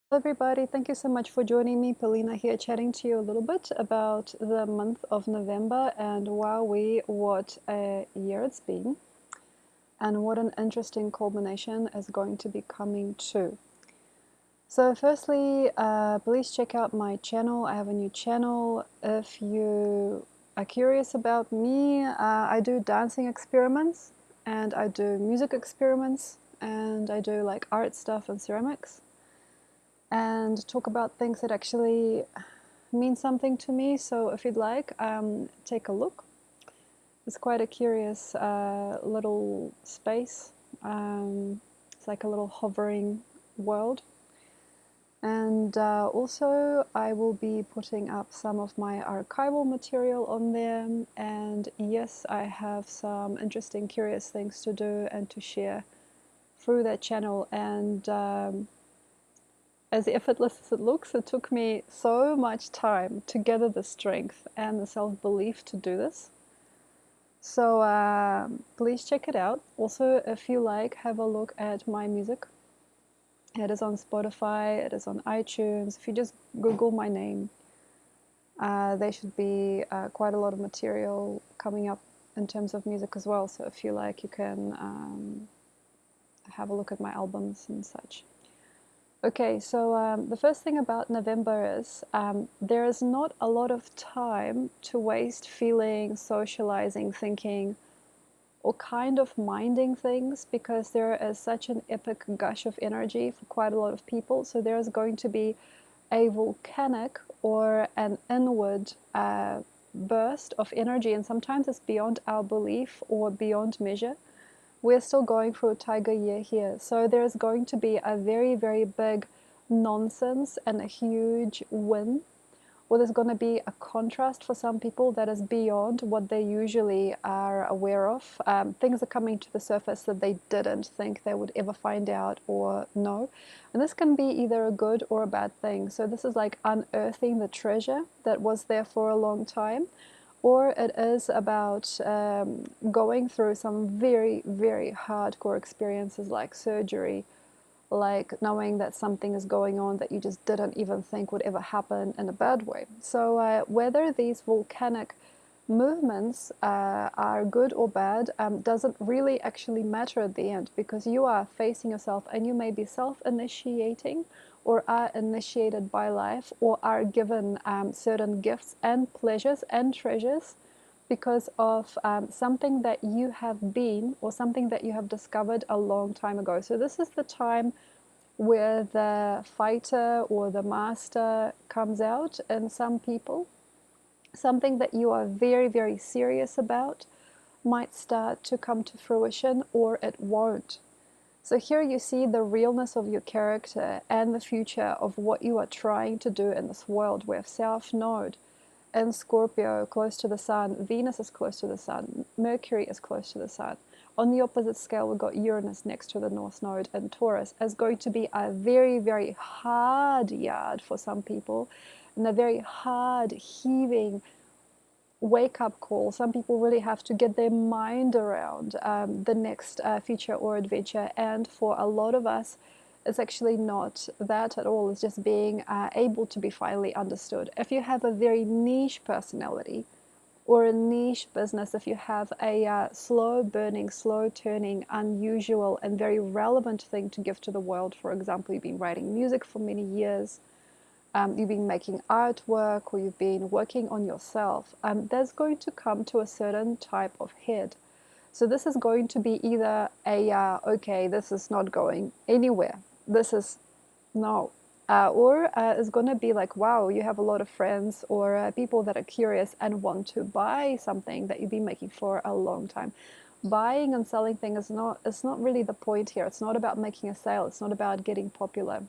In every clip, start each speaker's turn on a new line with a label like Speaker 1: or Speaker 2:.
Speaker 1: Hello everybody, thank you so much for joining me. Polina here, chatting to you a little bit about the month of November and what a year it's been and what an interesting culmination is going to be coming to. So firstly, please check out my channel. I have a new channel. If you are curious about me, I do dancing experiments and I do music experiments and I do like art stuff and ceramics and talk about things that actually mean something to me. So if you'd like, take a look. It's quite a curious little space. It's like a little hovering world. And also I will be putting up some of my archival material on there. And yes, I have some interesting, curious things to do and to share through that channel. And as effortless as it looks, it took me so much time to gather the strength and the self-belief to do this. So please check it out. Also, if you like, have a look at my music. It is on Spotify, it is on iTunes. If you just Google my name, there should be quite a lot of material coming up in terms of music as well. So if you like, you can have a look at my albums and such. Okay, so the first thing about November is there is not a lot of time to waste feeling, socializing, thinking, or kind of minding things, because there is such an epic gush of energy for quite a lot of people. So there's going to be a volcanic or an inward burst of energy, and sometimes it's beyond our belief or beyond measure. We're still going through a tiger year here. So there's going to be a very, very big nonsense and a huge win. Or there's going to be a contrast for some people that is beyond what they usually are aware of. Things are coming to the surface that they didn't think they would ever find out or know. And this can be either a good or a bad thing. So this is like unearthing the treasure that was there for a long time. Or it is about going through some very, very hardcore experiences like surgery, like knowing that something is going on that you just didn't even think would ever happen in a bad way. So whether these volcanic movements are good or bad doesn't really actually matter at the end, because you are facing yourself and you may be self-initiating or are initiated by life or are given certain gifts and pleasures and treasures because of something that you have been or something that you have discovered a long time ago. So this is the time where the fighter or the master comes out in some people. Something that you are very, very serious about might start to come to fruition, or it won't. So here you see the realness of your character and the future of what you are trying to do in this world. We have South Node in Scorpio close to the Sun. Venus is close to the Sun. Mercury is close to the Sun. On the opposite scale, we've got Uranus next to the North Node, and Taurus is going to be a very, very hard yard for some people, and a very hard, heaving wake-up call. Some people really have to get their mind around the next feature or adventure, and for a lot of us it's actually not that at all. It's just being able to be finally understood. If you have a very niche personality or a niche business, if you have a slow burning, slow turning, unusual and very relevant thing to give to the world, for example, you've been writing music for many years, you've been making artwork, or you've been working on yourself, there's going to come to a certain type of head. So this is going to be either a, okay, this is not going anywhere, this is no. Or it's going to be like, wow, you have a lot of friends or people that are curious and want to buy something that you've been making for a long time. Buying and selling things it's not really the point here. It's not about making a sale. It's not about getting popular.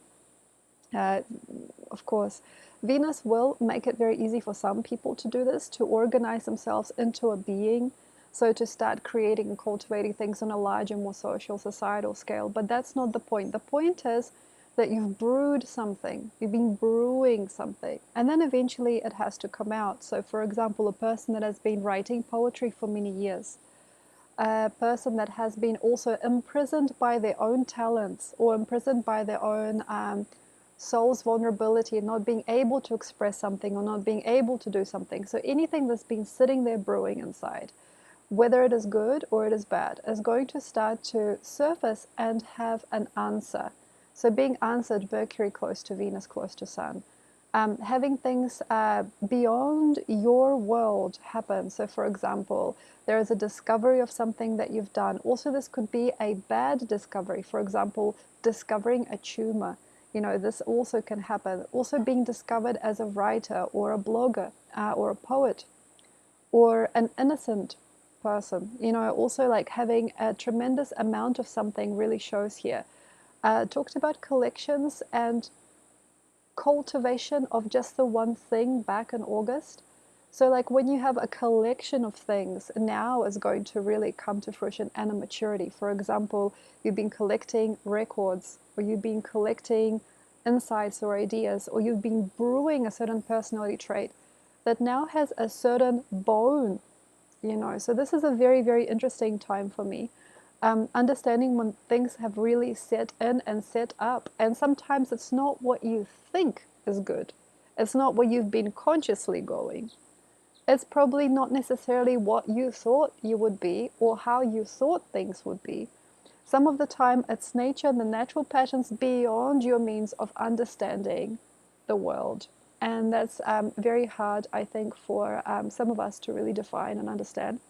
Speaker 1: Of course, Venus will make it very easy for some people to do this, to organize themselves into a being, so to start creating and cultivating things on a larger, more social, societal scale. But that's not the point. The point is that you've brewed something, you've been brewing something, and then eventually it has to come out. So for example, a person that has been writing poetry for many years, a person that has been also imprisoned by their own talents or imprisoned by their own soul's vulnerability and not being able to express something or not being able to do something. So anything that's been sitting there brewing inside, whether it is good or it is bad, is going to start to surface and have an answer. So being answered, Mercury close to Venus, close to Sun. Having things beyond your world happen. So for example, there is a discovery of something that you've done. Also, this could be a bad discovery. For example, discovering a tumor. You know, this also can happen. Also being discovered as a writer or a blogger or a poet or an innocent person. You know, also like having a tremendous amount of something really shows here. Talked about collections and cultivation of just the one thing back in August. So like when you have a collection of things, now is going to really come to fruition and a maturity. For example, you've been collecting records, or you've been collecting insights or ideas, or you've been brewing a certain personality trait that now has a certain bone, you know. So this is a very, very interesting time for me. Understanding when things have really set in and set up. And sometimes it's not what you think is good. It's not where you've been consciously going. It's probably not necessarily what you thought you would be or how you thought things would be. Some of the time it's nature and the natural patterns beyond your means of understanding the world. And that's very hard, I think, for some of us to really define and understand.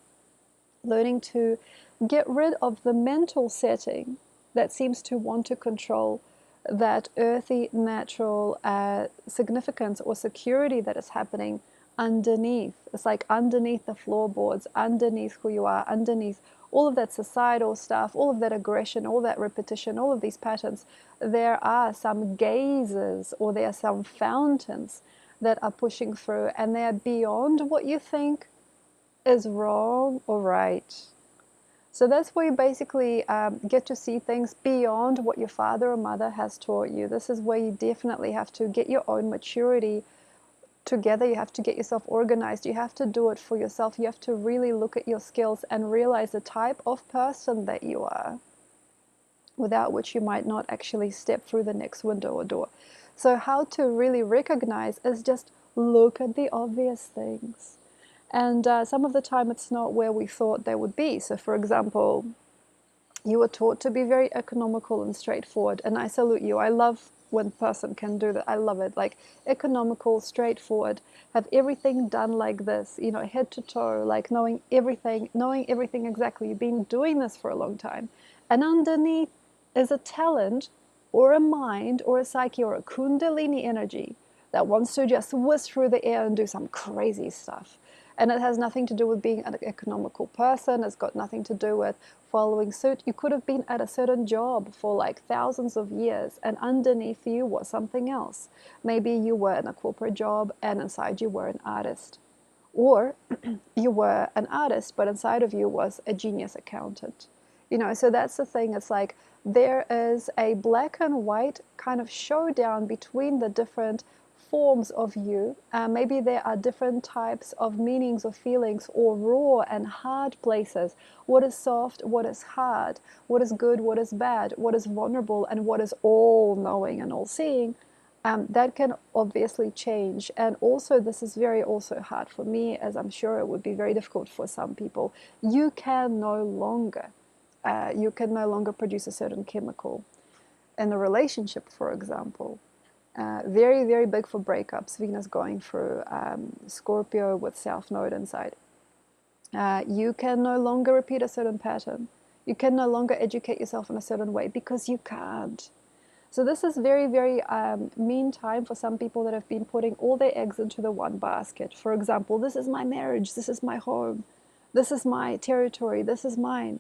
Speaker 1: Learning to get rid of the mental setting that seems to want to control that earthy, natural significance or security that is happening underneath. It's like underneath the floorboards, underneath who you are, underneath all of that societal stuff, all of that aggression, all that repetition, all of these patterns. There are some gazes or there are some fountains that are pushing through, and they are beyond what you think is wrong or right. So that's where you basically get to see things beyond what your father or mother has taught you. This is where you definitely have to get your own maturity together. You have to get yourself organized. You have to do it for yourself. You have to really look at your skills and realize the type of person that you are, without which you might not actually step through the next window or door. So how to really recognize is just look at the obvious things. And some of the time it's not where we thought they would be. So for example, you were taught to be very economical and straightforward, and I salute you. I love when a person can do that. I love it. Like economical, straightforward, have everything done like this, you know, head to toe, like knowing everything exactly. You've been doing this for a long time. And underneath is a talent or a mind or a psyche or a kundalini energy that wants to just whisk through the air and do some crazy stuff. And it has nothing to do with being an economical person. It's got nothing to do with following suit. You could have been at a certain job for like thousands of years, and underneath you was something else. Maybe you were in a corporate job and inside you were an artist. Or you were an artist, but inside of you was a genius accountant. You know, so that's the thing. It's like there is a black and white kind of showdown between the different forms of you. Maybe there are different types of meanings or feelings or raw and hard places. What is soft, what is hard, what is good, what is bad, what is vulnerable, and what is all-knowing and all-seeing. That can obviously change. And also this is very also hard for me, as I'm sure it would be very difficult for some people. You can no longer produce a certain chemical in a relationship, for example. Very, very big for breakups. Venus going through Scorpio with South Node inside. You can no longer repeat a certain pattern. You can no longer educate yourself in a certain way because you can't. So this is very, very mean time for some people that have been putting all their eggs into the one basket. For example, this is my marriage, this is my home, this is my territory, this is mine.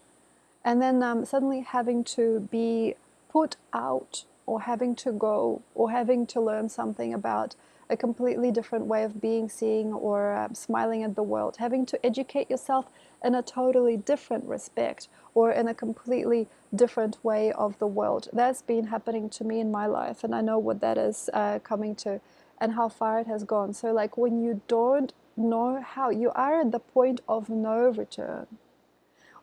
Speaker 1: And then suddenly having to be put out, or having to go, or having to learn something about a completely different way of being, seeing, or smiling at the world, having to educate yourself in a totally different respect, or in a completely different way of the world. That's been happening to me in my life, and I know what that is coming to, and how far it has gone. So like when you don't know how, you are at the point of no return.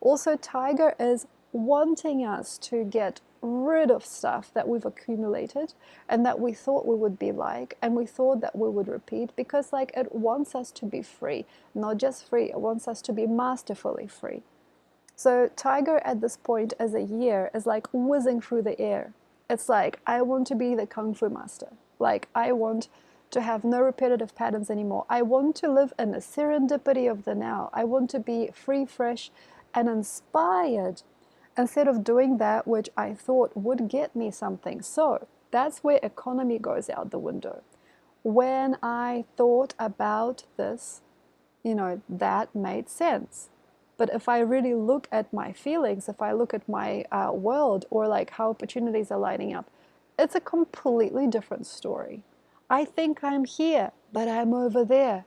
Speaker 1: Also, Tiger is wanting us to get rid of stuff that we've accumulated and that we thought we would be like, and we thought that we would repeat, because like it wants us to be free, not just free, it wants us to be masterfully free. So Tiger at this point as a year is like whizzing through the air. It's like, I want to be the Kung Fu master. Like, I want to have no repetitive patterns anymore. I want to live in the serendipity of the now. I want to be free, fresh, and inspired instead of doing that which I thought would get me something. So that's where economy goes out the window. When I thought about this, that made sense. But if I really look at my feelings, if I look at my world, or like how opportunities are lining up, it's a completely different story. I think I'm here, but I'm over there.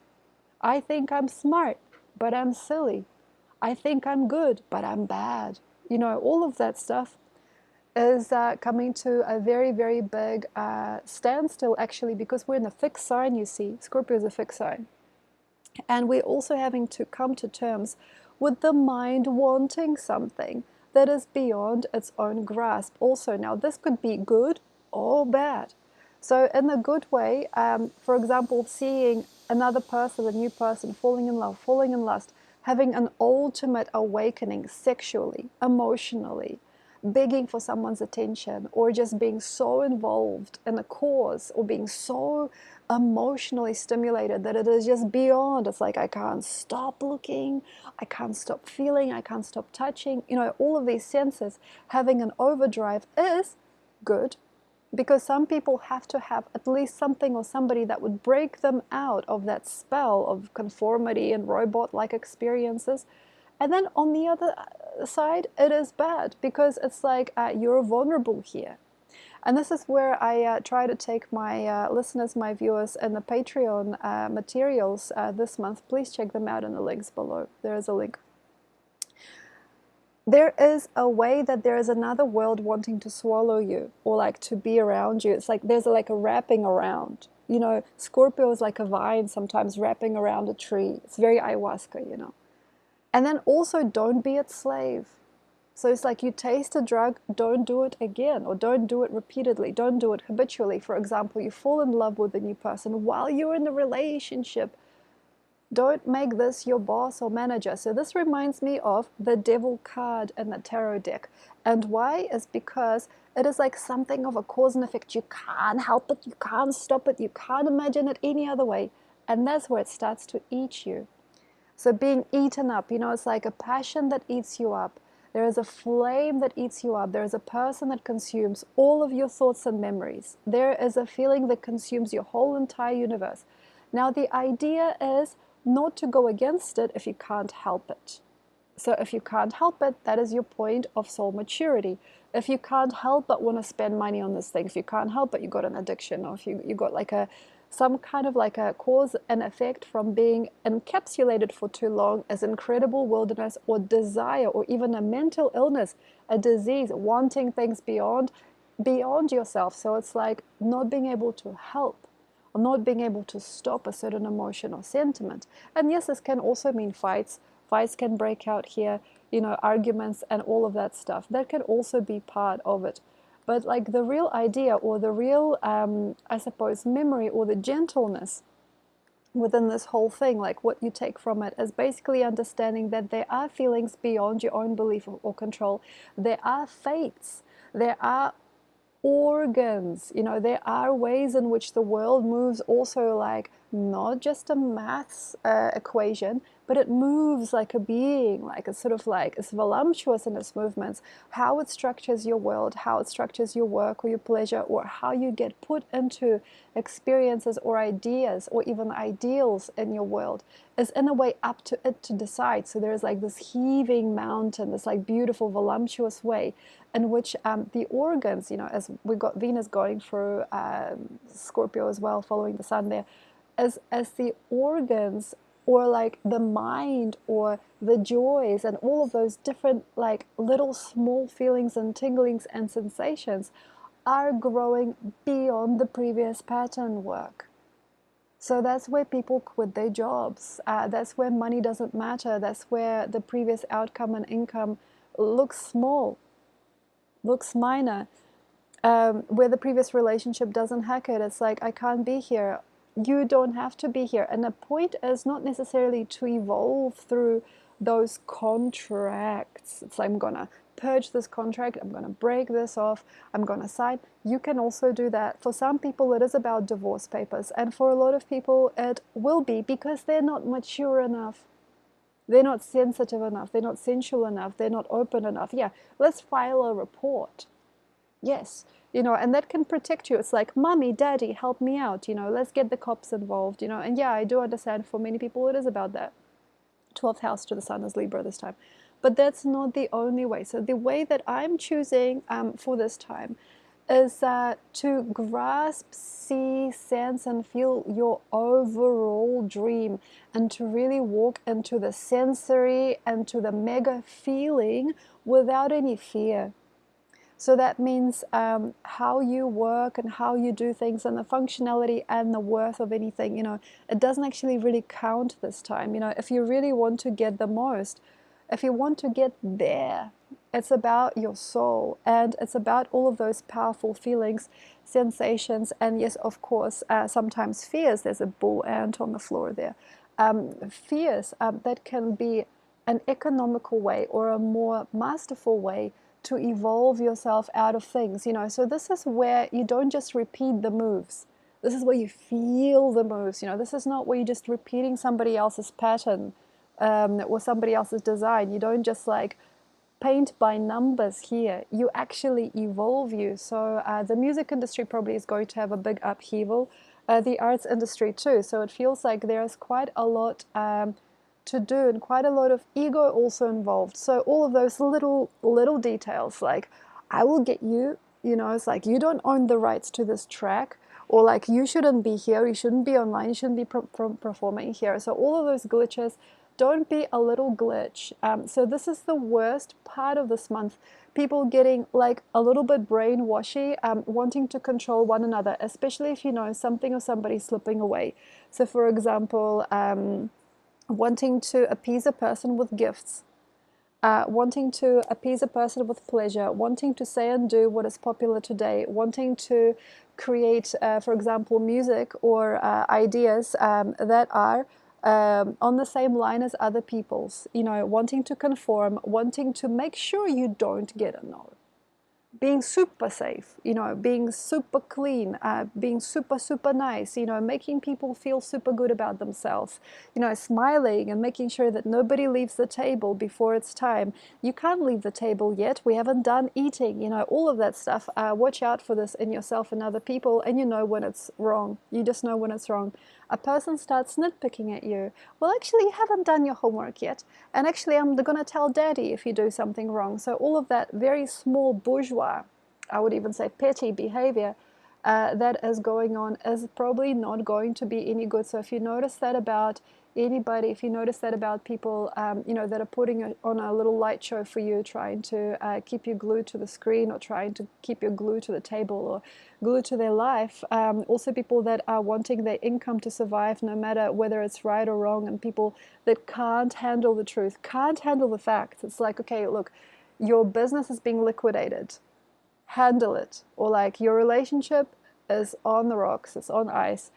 Speaker 1: I think I'm smart, but I'm silly. I think I'm good, but I'm bad. All of that stuff is coming to a very, very big standstill, actually, because we're in a fixed sign, you see. Scorpio is a fixed sign. And we're also having to come to terms with the mind wanting something that is beyond its own grasp. Also, now this could be good or bad. So in the good way, for example, seeing another person, a new person, falling in love, falling in lust, having an ultimate awakening sexually, emotionally, begging for someone's attention, or just being so involved in a cause, or being so emotionally stimulated that it is just beyond. It's like, I can't stop looking, I can't stop feeling, I can't stop touching. All of these senses having an overdrive is good, because some people have to have at least something or somebody that would break them out of that spell of conformity and robot-like experiences. And then on the other side, it is bad, because it's like you're vulnerable here. And this is where I try to take my listeners, my viewers, and the Patreon materials this month. Please check them out in the links below. There is a link. There is a way that there is another world wanting to swallow you, or like to be around you. It's like there's like a wrapping around. Scorpio is like a vine sometimes wrapping around a tree. It's very ayahuasca. And then also, don't be its slave. So it's like, you taste a drug, don't do it again, or don't do it repeatedly, don't do it habitually. For example, you fall in love with a new person while you're in the relationship. Don't make this your boss or manager. So this reminds me of the Devil card in the tarot deck. And why? Is because it is like something of a cause and effect. You can't help it, you can't stop it, you can't imagine it any other way. And that's where it starts to eat you. So being eaten up, it's like a passion that eats you up. There is a flame that eats you up. There is a person that consumes all of your thoughts and memories. There is a feeling that consumes your whole entire universe. Now, the idea is not to go against it if you can't help it. So if you can't help it, that is your point of soul maturity. If you can't help but want to spend money on this thing, if you can't help but you got an addiction, or if you got like some kind of like a cause and effect from being encapsulated for too long as incredible wilderness, or desire, or even a mental illness, a disease, wanting things beyond yourself. So it's like not being able to help, or not being able to stop a certain emotion or sentiment. And yes, this can also mean fights. Fights can break out here, arguments and all of that stuff. That can also be part of it. But like the real idea, or the real, I suppose, memory, or the gentleness within this whole thing, like what you take from it, is basically understanding that there are feelings beyond your own belief or control. There are fates. There are organs. There are ways in which the world moves, also like not just a maths equation, but it moves like a being, like it's sort of like, it's voluptuous in its movements. How it structures your world, how it structures your work or your pleasure, or how you get put into experiences or ideas or even ideals in your world, is in a way up to it to decide. So there's like this heaving mountain, this like beautiful voluptuous way in which the organs, as we got Venus going through Scorpio as well, following the sun there, as the organs, or like the mind, or the joys, and all of those different like little small feelings and tinglings and sensations are growing beyond the previous pattern work. So that's where people quit their jobs. That's where money doesn't matter. That's where the previous outcome and income looks small. looks minor. Where the previous relationship doesn't hack it, it's like, I can't be here. You don't have to be here. And the point is not necessarily to evolve through those contracts. It's like, I'm gonna purge this contract, I'm gonna break this off, I'm gonna sign. You can also do that. For some people it is about divorce papers, and for a lot of people it will be because they're not mature enough. They're not sensitive enough, they're not sensual enough, they're not open enough. Yeah, let's file a report. Yes, and that can protect you. It's like, mommy, daddy, help me out, let's get the cops involved, and yeah, I do understand for many people it is about that. 12th house to the sun is Libra this time. But that's not the only way. So the way that I'm choosing for this time is to grasp, see, sense, and feel your overall dream, and to really walk into the sensory and to the mega feeling without any fear. So that means how you work and how you do things and the functionality and the worth of anything, it doesn't actually really count this time. If you really want to get the most, if you want to get there, it's about your soul, and it's about all of those powerful feelings, sensations, and yes, of course, sometimes fears. There's a bull ant on the floor there. Fears that can be an economical way or a more masterful way to evolve yourself out of things, So this is where you don't just repeat the moves. This is where you feel the moves, This is not where you're just repeating somebody else's pattern or somebody else's design. You don't just like paint by numbers here. You actually evolve you. So the music industry probably is going to have a big upheaval. The arts industry too. So it feels like there's quite a lot to do, and quite a lot of ego also involved. So all of those little details, like, I will get you, it's like, you don't own the rights to this track, or like, you shouldn't be here, you shouldn't be online, you shouldn't be performing here. So all of those glitches, don't be a little glitch. So this is the worst part of this month. People getting like a little bit brainwashy, wanting to control one another, especially if you know something or somebody slipping away. So for example, wanting to appease a person with gifts, wanting to appease a person with pleasure, wanting to say and do what is popular today, wanting to create, for example, music or ideas that are on the same line as other people's, wanting to conform, wanting to make sure you don't get a no, being super safe, being super clean, being super nice, making people feel super good about themselves, smiling and making sure that nobody leaves the table before it's time. You can't leave the table yet. We haven't done eating, all of that stuff. Watch out for this in yourself and other people, and you know when it's wrong. You just know when it's wrong. A person starts nitpicking at you. Well, actually, you haven't done your homework yet. And actually, I'm going to tell daddy if you do something wrong. So all of that very small bourgeois, I would even say petty behavior that is going on is probably not going to be any good. So if you notice that about anybody, if you notice that about people, that are putting on a little light show for you, trying to keep you glued to the screen, or trying to keep you glued to the table, or glued to their life. Also people that are wanting their income to survive no matter whether it's right or wrong, and people that can't handle the truth, can't handle the facts. It's like, okay, look, your business is being liquidated. Handle it. Or like, your relationship is on the rocks, it's on ice.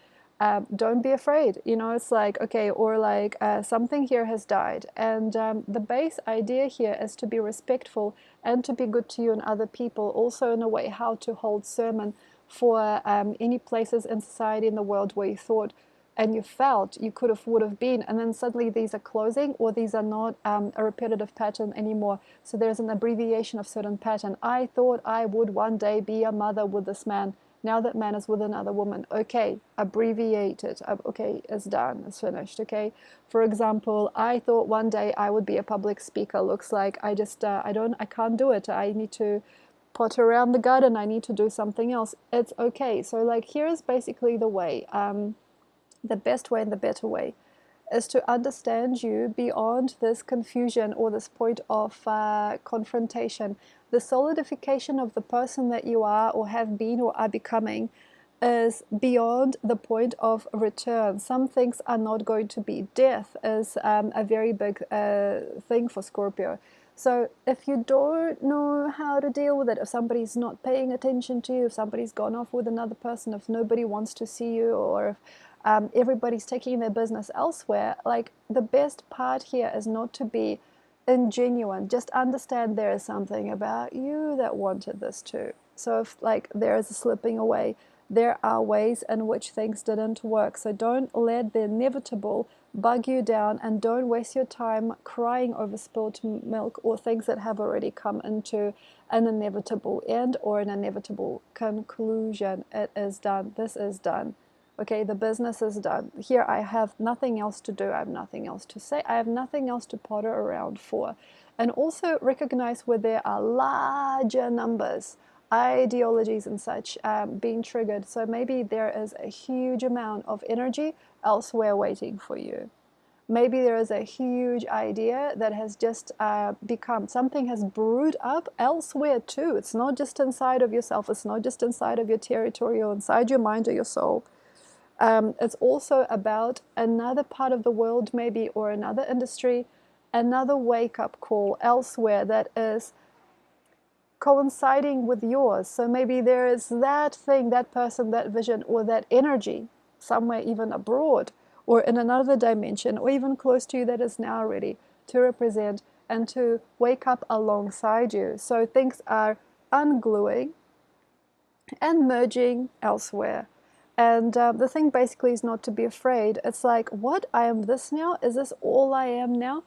Speaker 1: Don't be afraid. It's like, okay, or like something here has died. And the base idea here is to be respectful and to be good to you and other people. Also, in a way, how to hold sermon for any places in society, in the world, where you thought and you felt you could have, would have been, and then suddenly these are closing, or these are not a repetitive pattern anymore. So there's an abbreviation of certain pattern. I thought I would one day be a mother with this man. Now that man is with another woman. Okay, abbreviated. Okay, it's done, it's finished. Okay, for example, I thought one day I would be a public speaker. Looks like I can't do it. I need to potter around the garden. I need to do something else. It's okay. So like, here's basically the way. The best way and the better way is to understand you beyond this confusion or this point of confrontation. The solidification of the person that you are or have been or are becoming is beyond the point of return. Some things are not going to be. Death is a very big thing for Scorpio. So if you don't know how to deal with it, if somebody's not paying attention to you, if somebody's gone off with another person, if nobody wants to see you, or if everybody's taking their business elsewhere, like, the best part here is not to be ingenuine. Just understand there is something about you that wanted this too. So if, like, there is a slipping away, there are ways in which things didn't work. So don't let the inevitable bug you down, and don't waste your time crying over spilled milk or things that have already come into an inevitable end or an inevitable conclusion. It is done. This is done. Okay, the business is done. Here I have nothing else to do. I have nothing else to say. I have nothing else to potter around for. And also recognize where there are larger numbers, ideologies and such, being triggered. So maybe there is a huge amount of energy elsewhere waiting for you. Maybe there is a huge idea that has just become, something has brewed up elsewhere too. It's not just inside of yourself. It's not just inside of your territory or inside your mind or your soul. It's also about another part of the world maybe, or another industry, another wake-up call elsewhere that is coinciding with yours. So maybe there is that thing, that person, that vision, or that energy somewhere even abroad or in another dimension or even close to you that is now ready to represent and to wake up alongside you. So things are ungluing and merging elsewhere. And the thing basically is not to be afraid. It's like, what? I am this now? Is this all I am now?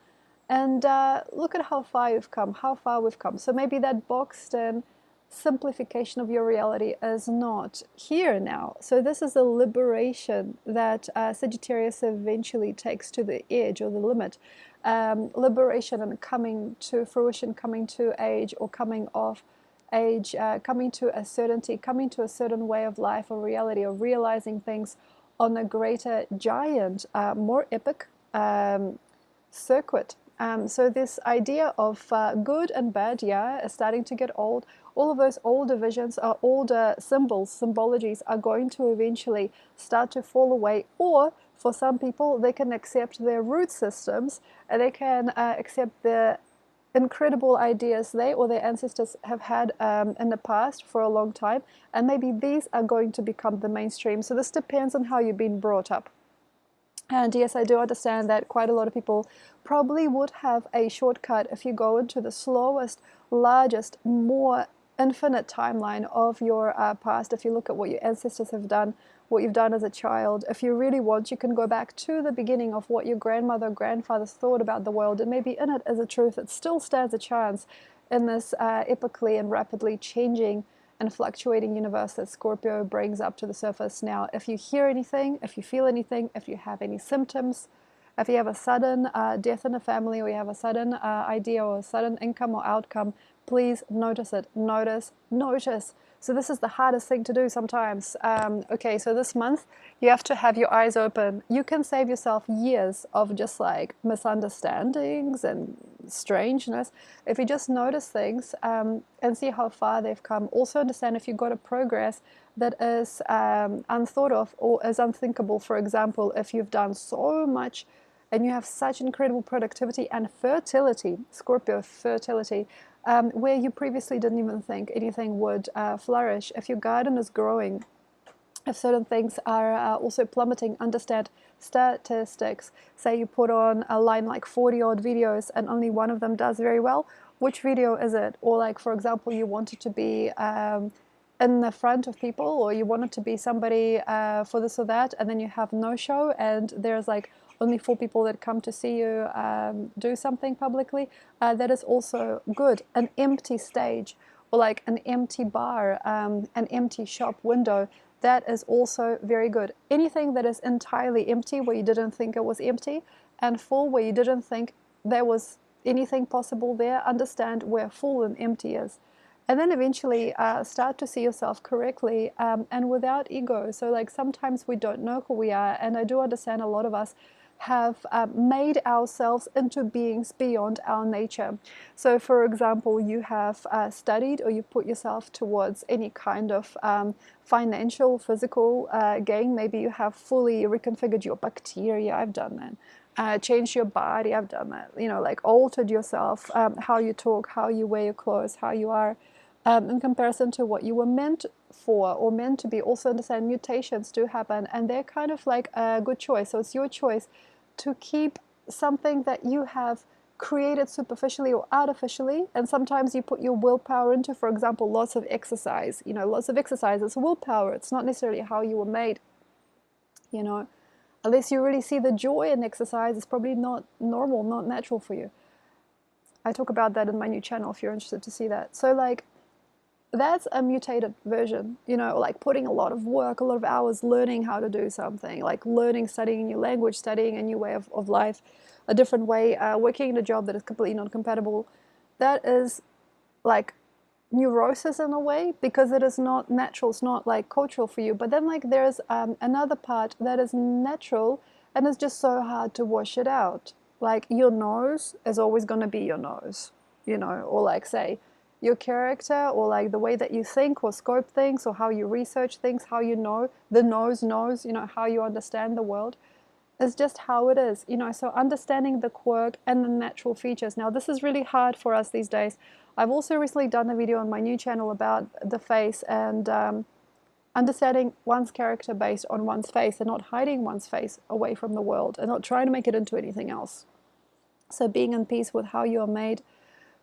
Speaker 1: And look at how far you've come, how far we've come. So maybe that boxed in simplification of your reality is not here now. So this is a liberation that Sagittarius eventually takes to the edge or the limit. Liberation and coming to fruition, coming to age or coming off age, coming to a certainty, coming to a certain way of life or reality, or realizing things on a greater, giant, more epic circuit. So this idea of good and bad, yeah, is starting to get old. All of those older visions, older symbols, symbologies are going to eventually start to fall away. Or for some people, they can accept their root systems, and they can accept the incredible ideas they or their ancestors have had in the past for a long time, and maybe these are going to become the mainstream. So this depends on how you've been brought up. And yes, I do understand that quite a lot of people probably would have a shortcut if you go into the slowest, largest, more infinite timeline of your past. If you look at what your ancestors have done, what you've done as a child, if you really want, you can go back to the beginning of what your grandmother, grandfathers thought about the world, and maybe in it is a truth that still stands a chance in this epically and rapidly changing and fluctuating universe that Scorpio brings up to the surface. Now, if you hear anything, if you feel anything, if you have any symptoms, if you have a sudden death in a family, or you have a sudden idea or a sudden income or outcome, please notice it. Notice. So this is the hardest thing to do sometimes. Okay, so this month you have to have your eyes open. You can save yourself years of just like misunderstandings and strangeness if you just notice things and see how far they've come. Also understand if you've got a progress that is unthought of or is unthinkable. For example, if you've done so much and you have such incredible productivity and fertility, Scorpio fertility, where you previously didn't even think anything would flourish. If your garden is growing, if certain things are also plummeting, understand statistics. Say you put on a line like 40 odd videos and only one of them does very well. Which video is it? Or like, for example, you wanted to be in the front of people, or you wanted to be somebody for this or that, and then you have no show and there's like only 4 people that come to see you do something publicly. That is also good. An empty stage, or like an empty bar, an empty shop window, that is also very good. Anything that is entirely empty, where you didn't think it was empty, and full, where you didn't think there was anything possible there, understand where full and empty is. And then eventually start to see yourself correctly and without ego. So like sometimes we don't know who we are, and I do understand a lot of us have made ourselves into beings beyond our nature. So for example, you have studied, or you put yourself towards any kind of financial, physical gain. Maybe you have fully reconfigured your bacteria. I've done that. changed your body. I've done that, you know, like altered yourself, how you talk, how you wear your clothes, how you are, in comparison to what you were meant for or meant to be. Also understand mutations do happen, and they're kind of like a good choice. So it's your choice to keep something that you have created superficially or artificially, and sometimes you put your willpower into, for example, lots of exercise. You know, lots of exercise is willpower. It's not necessarily how you were made, you know. Unless you really see the joy in exercise, it's probably not normal, not natural for you. I talk about that in my new channel if you're interested to see that. So like, that's a mutated version, you know, like putting a lot of work, a lot of hours learning how to do something, like learning, studying a new language, studying a new way of life, a different way, working in a job that is completely not compatible. That is like neurosis in a way, because it is not natural, it's not like cultural for you. But then like there's another part that is natural, and it's just so hard to wash it out. Like your nose is always going to be your nose, you know, or like say your character, or like the way that you think or scope things, or how you research things, how you know, the nose knows, you know, how you understand the world. It's just how it is, you know. So understanding the quirk and the natural features. Now this is really hard for us these days. I've also recently done a video on my new channel about the face, and understanding one's character based on one's face, and not hiding one's face away from the world, and not trying to make it into anything else. So being in peace with how you are made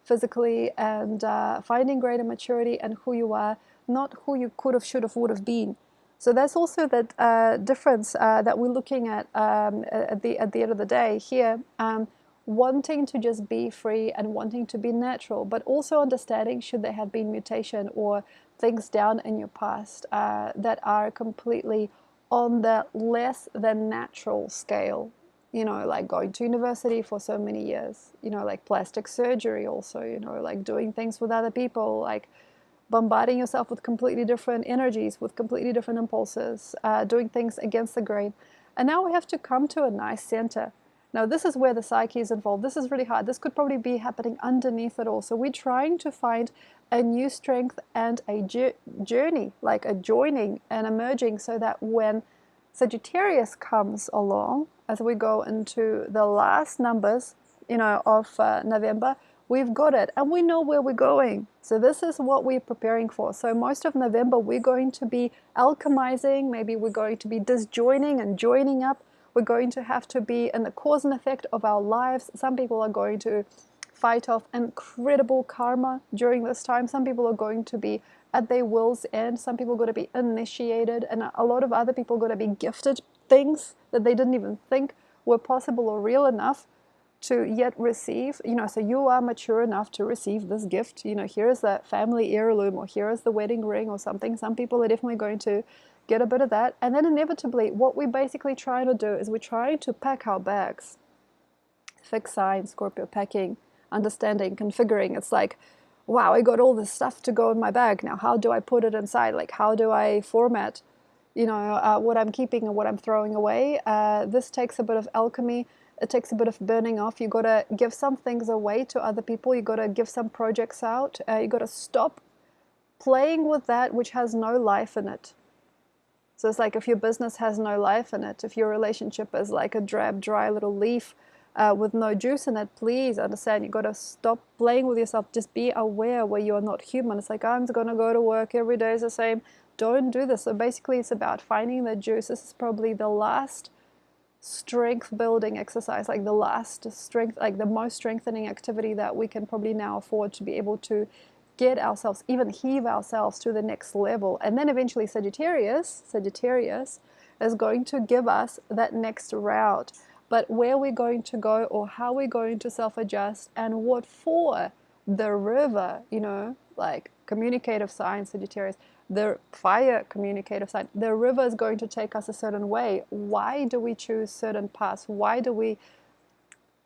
Speaker 1: physically, and finding greater maturity and who you are, not who you could have, should have, would have been. So that's also that difference that we're looking at the end of the day here, wanting to just be free and wanting to be natural, but also understanding should there have been mutation or things down in your past that are completely on the less than natural scale. You know, like going to university for so many years, you know, like plastic surgery also, you know, like doing things with other people, like bombarding yourself with completely different energies, with completely different impulses, doing things against the grain. And now we have to come to a nice center. Now, this is where the psyche is involved. This is really hard. This could probably be happening underneath it all. So we're trying to find a new strength and a journey, like a joining and emerging, so that when Sagittarius comes along, as we go into the last numbers, you know, of November, we've got it and we know where we're going. So this is what we're preparing for. So most of November we're going to be alchemizing, maybe we're going to be disjoining and joining up. We're going to have to be in the cause and effect of our lives. Some people are going to fight off incredible karma during this time. Some people are going to be at their will's end. Some people are going to be initiated, and a lot of other people are going to be gifted things that they didn't even think were possible or real enough to yet receive. You know, so you are mature enough to receive this gift. You know, here's the family heirloom, or here is the wedding ring or something. Some people are definitely going to get a bit of that. And then inevitably what we're basically trying to do is we're trying to pack our bags. Fixed sign, Scorpio, packing, understanding, configuring. It's like, wow, I got all this stuff to go in my bag. Now, how do I put it inside? Like, how do I format, you know, what I'm keeping and what I'm throwing away? This takes a bit of alchemy. It takes a bit of burning off. You got to give some things away to other people. You got to give some projects out. You got to stop playing with that which has no life in it. So it's like if your business has no life in it, if your relationship is like a drab, dry little leaf with no juice in it, please understand, you got to stop playing with yourself. Just be aware where you are not human. It's like, I'm going to go to work, every day is the same. Don't do this. So basically it's about finding the juice. This is probably the last strength building exercise, like the last strength, like the most strengthening activity that we can probably now afford to be able to get ourselves, even heave ourselves to the next level. And then eventually Sagittarius is going to give us that next route. But where we're going to go, or how we're going to self-adjust, and what for, the river, you know, like communicative sign, Sagittarius, the fire communicative sign, the river is going to take us a certain way. Why do we choose certain paths? Why do we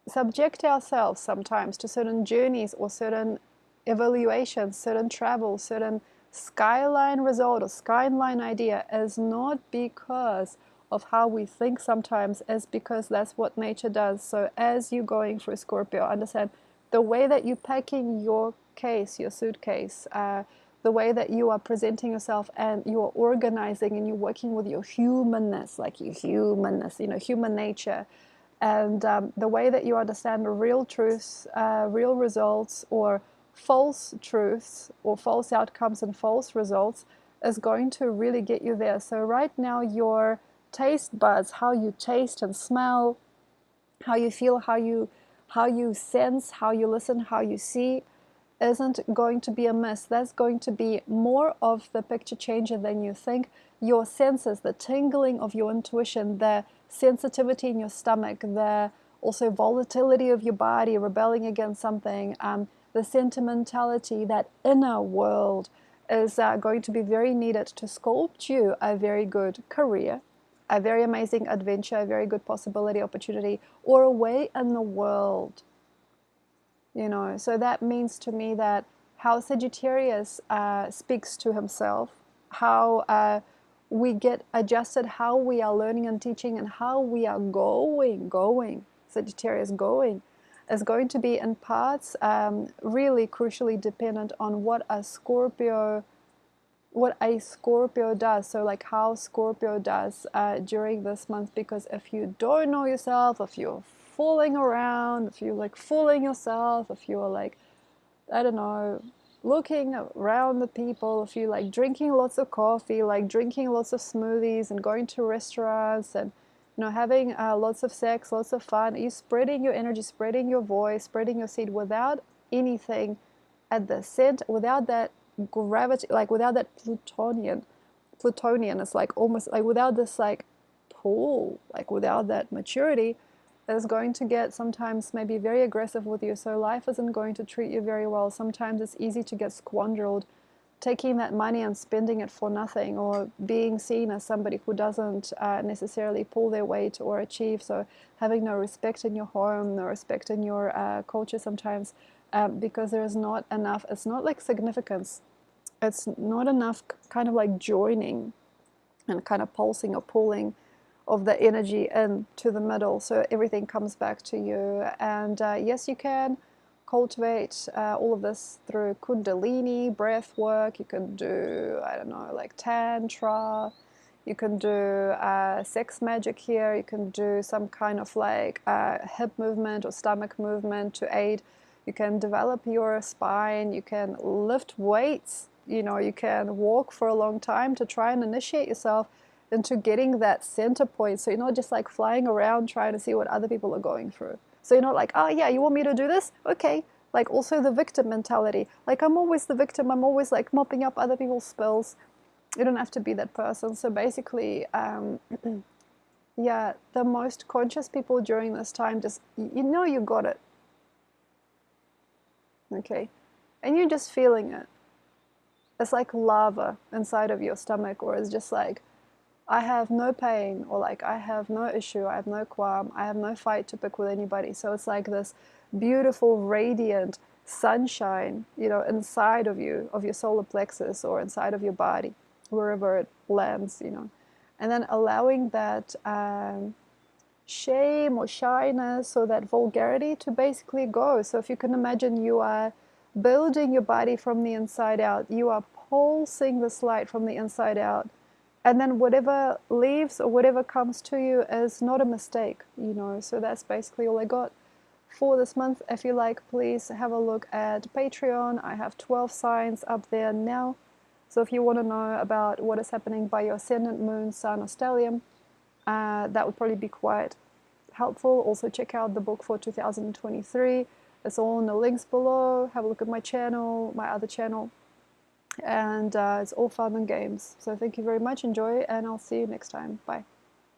Speaker 1: subject ourselves sometimes to certain journeys or certain evaluations, certain travel, certain skyline result or skyline idea? Is not because of how we think sometimes, is because that's what nature does. So as you're going through Scorpio, understand the way that you're packing your case, your suitcase, the way that you are presenting yourself, and you are organizing and you're working with your humanness, like your humanness, you know, human nature, And the way that you understand real truths, real results, or false truths, or false outcomes and false results is going to really get you there. So right now, your taste buds, how you taste and smell, how you feel, how you sense, how you listen, how you see, isn't going to be a miss. That's going to be more of the picture changer than you think. Your senses, the tingling of your intuition, the sensitivity in your stomach, the also volatility of your body, rebelling against something, the sentimentality, that inner world is going to be very needed to sculpt you a very good career, a very amazing adventure, a very good possibility, opportunity, or a way in the world. So that means to me that how Sagittarius speaks to himself, how we get adjusted, how we are learning and teaching, and how we are going, Sagittarius going, is going to be in parts really crucially dependent on what a Scorpio does. So like how Scorpio does during this month, because if you don't know yourself, if you're fooling around, if you're like fooling yourself, if you're like, I don't know, looking around the people, if you're like drinking lots of coffee, like drinking lots of smoothies and going to restaurants and having lots of sex, lots of fun, are you spreading your energy, spreading your voice, spreading your seed without anything at the center, without that gravity, like without that Plutonian, it's like almost like without this like pull, like without that maturity, is going to get sometimes maybe very aggressive with you. So life isn't going to treat you very well. Sometimes it's easy to get squandered, taking that money and spending it for nothing, or being seen as somebody who doesn't necessarily pull their weight or achieve. So having no respect in your home, no respect in your culture sometimes, because there's not enough. It's not like significance. It's not enough kind of like joining and kind of pulsing or pulling of the energy into the middle, so everything comes back to you. And yes, you can cultivate all of this through Kundalini, breath work. You can do, I don't know, like Tantra. You can do sex magic here. You can do some kind of like hip movement or stomach movement to aid. You can develop your spine. You can lift weights. You can walk for a long time to try and initiate yourself into getting that center point. So you're not just like flying around trying to see what other people are going through. So you're not like, oh yeah, you want me to do this? Okay. Like also the victim mentality. Like I'm always the victim. I'm always like mopping up other people's spills. You don't have to be that person. So basically, yeah, the most conscious people during this time just, you got it. Okay. And you're just feeling it. It's like lava inside of your stomach, or it's just like, I have no pain, or like I have no issue, I have no qualm, I have no fight to pick with anybody. So it's like this beautiful, radiant sunshine, inside of you, of your solar plexus, or inside of your body, wherever it lands, And then allowing that shame or shyness or that vulgarity to basically go. So if you can imagine, you are building your body from the inside out, you are pulsing this light from the inside out. And then whatever leaves or whatever comes to you is not a mistake, So that's basically all I got for this month. If you like, please have a look at Patreon. I have 12 signs up there now. So if you want to know about what is happening by your ascendant, moon, sun, or stellium, that would probably be quite helpful. Also check out the book for 2023. It's all in the links below. Have a look at my channel, my other channel. And it's all fun and games. So thank you very much. Enjoy, and I'll see you next time. Bye.